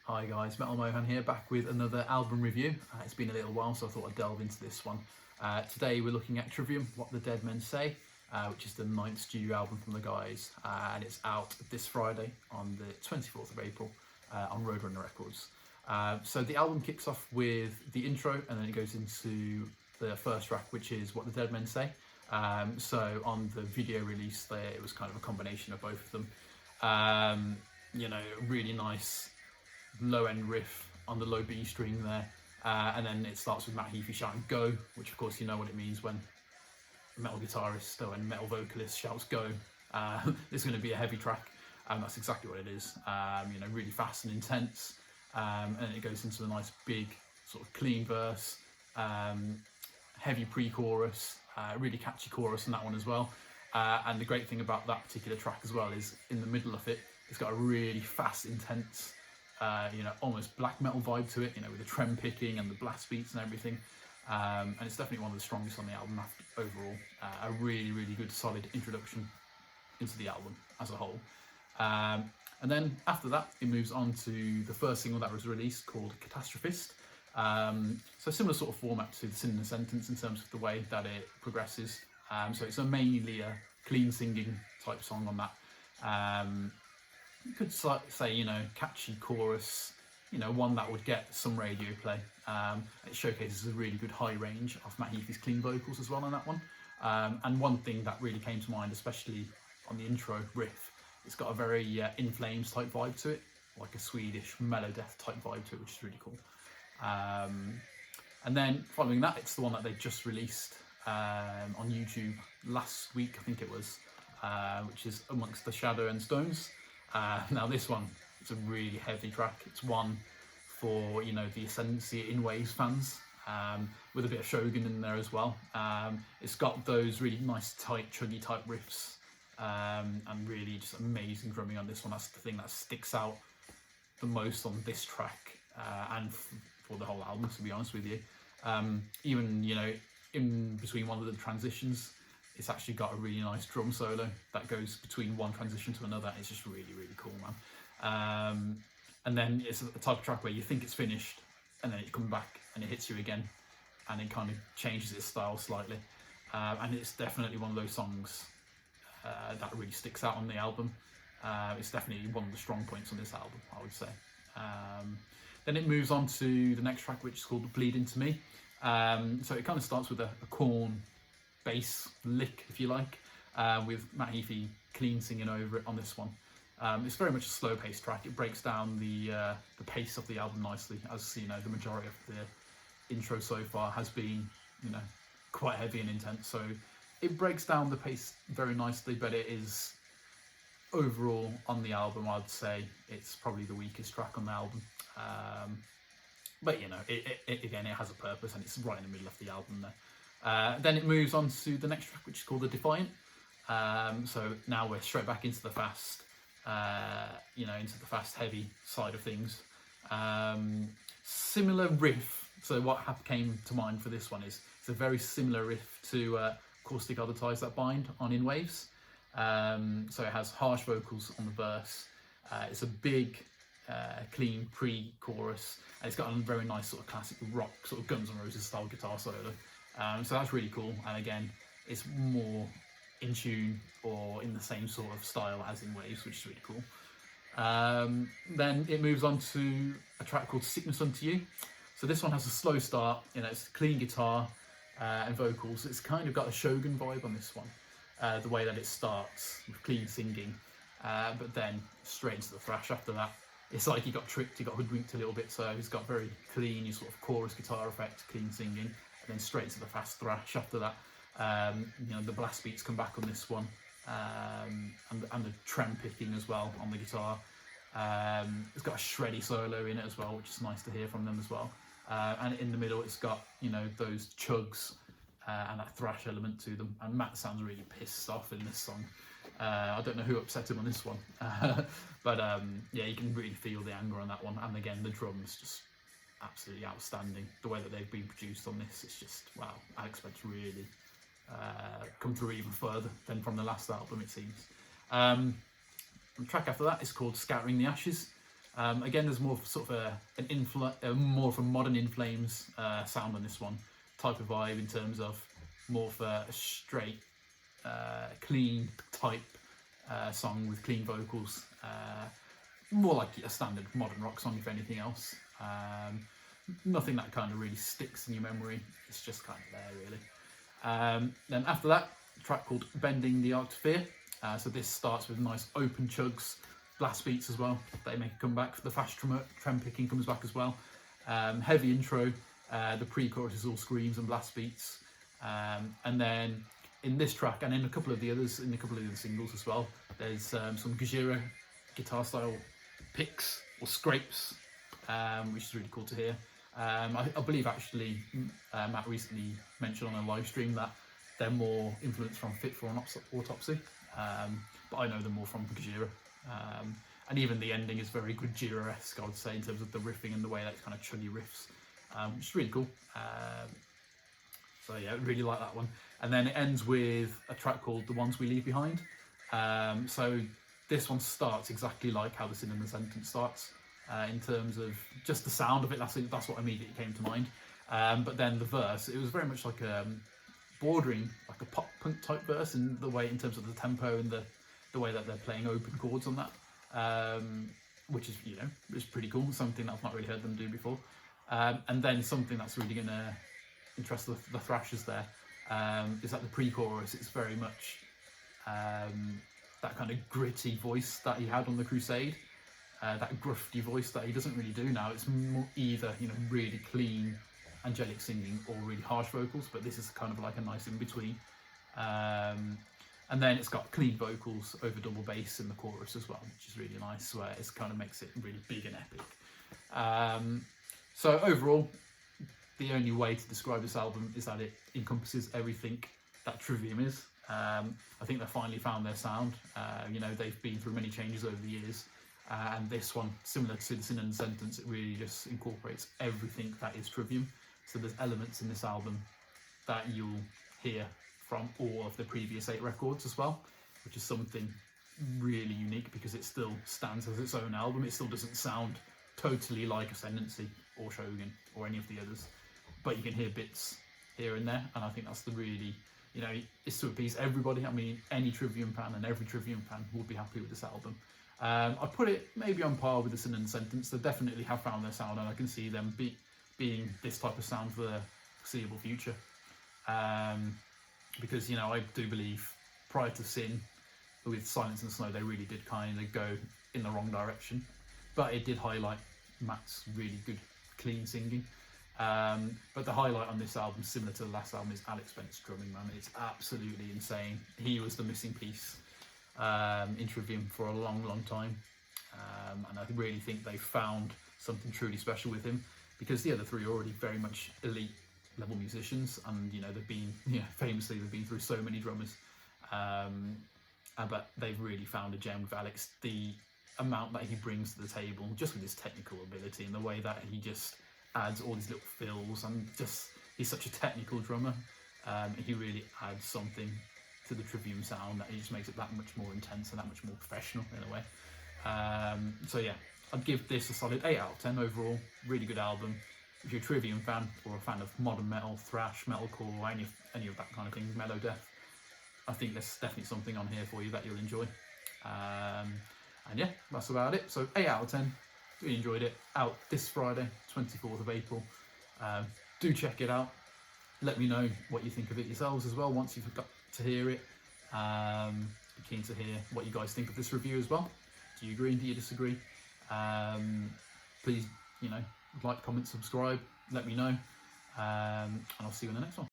Hi guys, Metal Mohan here, back with another album review. It's been a little while, so I thought I'd delve into this one. Today we're looking at Trivium, What the Dead Men Say, which is the 9th studio album from the guys, and it's out this Friday on the 24th of April on Roadrunner Records. So the album kicks off with the intro, and then it goes into the first track, which is What the Dead Men Say. So on the video release there, it was kind of a combination of both of them. Really nice low-end riff on the low B string there, and then it starts with Matt Heafy shouting "Go," which of course you know what it means when a metal guitarist or a metal vocalist shouts "Go." It's going to be a heavy track, and that's exactly what it is. Really fast and intense, and it goes into a nice big sort of clean verse, heavy pre-chorus, really catchy chorus in that one as well. And the great thing about that particular track as well is in the middle of it, it's got a really fast, intense, almost black metal vibe to it, with the trem picking and the blast beats and everything. And it's definitely one of the strongest on the album overall. A really, really good, solid introduction into the album as a whole. And then after that, it moves on to the first single that was released called Catastrophist. So similar sort of format to the Sin in a Sentence in terms of the way that it progresses. So it's mainly a clean singing type song on that. You could say, catchy chorus, one that would get some radio play. It showcases a really good high range of Matt Heafy's clean vocals as well on that one. And one thing that really came to mind, especially on the intro riff, it's got a very In Flames type vibe to it, like a Swedish melodeath type vibe to it, which is really cool. And then following that, it's the one that they just released on YouTube last week, I think it was, which is Amongst the Shadow and Stones. Now this one, it's a really heavy track. It's one for the Ascendancy In Waves fans, with a bit of Shogun in there as well. It's got those really nice tight chuggy type riffs, and really just amazing drumming on this one. That's the thing that sticks out the most on this track, and for the whole album, to be honest with you. Even in between one of the transitions, it's actually got a really nice drum solo that goes between one transition to another. It's just really, really cool, man. And then it's a type of track where you think it's finished, and then it comes back and it hits you again, and it kind of changes its style slightly. And it's definitely one of those songs that really sticks out on the album. It's definitely one of the strong points on this album, I would say. Then it moves on to the next track, which is called Bleed Into Me. So it kind of starts with a Korn bass lick, if you like, with Matt Heafy clean singing over it on this one. It's very much a slow-paced track. It breaks down the pace of the album nicely, as the majority of the intro so far has been, quite heavy and intense. So it breaks down the pace very nicely, but it is overall on the album, I'd say it's probably the weakest track on the album. But it has a purpose, and it's right in the middle of the album there. Then it moves on to the next track, which is called The Defiant. So now we're straight back into the fast, into the fast heavy side of things. Similar riff. So what came to mind for this one is it's a very similar riff to Caustic Other Ties That Bind on In Waves. So it has harsh vocals on the verse. It's a big, clean pre-chorus, and it's got a very nice sort of classic rock, sort of Guns N' Roses style guitar solo. So that's really cool, and again, it's more in tune or in the same sort of style as In Waves, which is really cool. Then it moves on to a track called Sickness Unto You. So this one has a slow start, it's clean guitar and vocals. It's kind of got a Shogun vibe on this one, the way that it starts with clean singing, but then straight into the thrash after that. It's like he got tricked, he got hoodwinked a little bit, so he's got very clean sort of chorus guitar effect, clean singing, and then straight to the fast thrash after that. The blast beats come back on this one, and the trem picking as well on the guitar. It's got a shreddy solo in it as well, which is nice to hear from them as well. And in the middle, it's got those chugs and that thrash element to them. And Matt sounds really pissed off in this song. I don't know who upset him on this one, but you can really feel the anger on that one. And again, the drums just absolutely outstanding. The way that they've been produced on this, it's just wow. Alex Bed's really come through even further than from the last album, it seems. The track after that is called Scattering the Ashes. Again, there's more of sort of more of a modern In Flames sound on this one, type of vibe in terms of more of a straight, clean type song with clean vocals. More like a standard modern rock song, if anything else. Nothing that kind of really sticks in your memory. It's just kind of there, really. Then after that, a track called Bending the Arctosphere. So this starts with nice open chugs, blast beats as well. They make a comeback. The fast trem picking comes back as well. Heavy intro. The pre-chorus is all screams and blast beats. And then in this track, and in a couple of the others, in a couple of the other singles as well, there's some Gajira guitar style picks or scrapes, which is really cool to hear. I believe actually Matt recently mentioned on a live stream that they're more influenced from Fit for an Autopsy, but I know them more from Gajira. And even the ending is very Gajira-esque, I would say, in terms of the riffing and the way that it's kind of chuggy riffs, which is really cool. So yeah, I really like that one. And then it ends with a track called The Ones We Leave Behind. So this one starts exactly like how the Sin in the Sentence starts, in terms of just the sound of it. That's what immediately came to mind. But then the verse, it was very much like bordering like a pop punk type verse in the way, in terms of the tempo and the way that they're playing open chords on that, which is, is pretty cool. Something that I've not really heard them do before. And then something that's really going to interest the thrashers there is that the pre-chorus, it's very much that kind of gritty voice that he had on the Crusade, that grufty voice that he doesn't really do now. It's more either really clean angelic singing or really harsh vocals, but this is kind of like a nice in between. And then it's got clean vocals over double bass in the chorus as well, which is really nice, where it kind of makes it really big and epic. So overall, the only way to describe this album is that it encompasses everything that Trivium is. I think they finally found their sound. They've been through many changes over the years, and this one, similar to the Sin and the Sentence, it really just incorporates everything that is Trivium. So there's elements in this album that you'll hear from all of the previous 8 records as well, which is something really unique because it still stands as its own album. It still doesn't sound totally like Ascendancy or Shogun or any of the others, but you can hear bits here and there, and I think that's the really, it's to appease everybody. I mean, any Trivium fan and every Trivium fan would be happy with this album. I put it maybe on par with the Sin and Sentence. They definitely have found their sound, and I can see them being this type of sound for the foreseeable future. Because I do believe prior to Sin, with Silence and Snow, they really did kind of go in the wrong direction, but it did highlight Matt's really good clean singing. But the highlight on this album, similar to the last album, is Alex Bennett's drumming, man. It's absolutely insane. He was the missing piece in Trivium for a long time, and I really think they found something truly special with him, because the other 3 are already very much elite level musicians, and they've been famously they've been through so many drummers, but they've really found a gem with Alex. The amount that he brings to the table, just with his technical ability and the way that he just adds all these little fills, and just he's such a technical drummer. He really adds something to the Trivium sound that he just makes it that much more intense and that much more professional in a way. So yeah, I'd give this a solid 8 out of 10 overall. Really good album. If you're a Trivium fan or a fan of modern metal, thrash, metalcore, or any of that kind of thing, mellow death, I think there's definitely something on here for you that you'll enjoy. And yeah, that's about it. So 8 out of 10. Really enjoyed it. Out this Friday, 24th of April. Do check it out. Let me know what you think of it yourselves as well once you've got to hear it. Be keen to hear what you guys think of this review as well. Do you agree? Do you disagree? Please, like, comment, subscribe. Let me know. And I'll see you in the next one.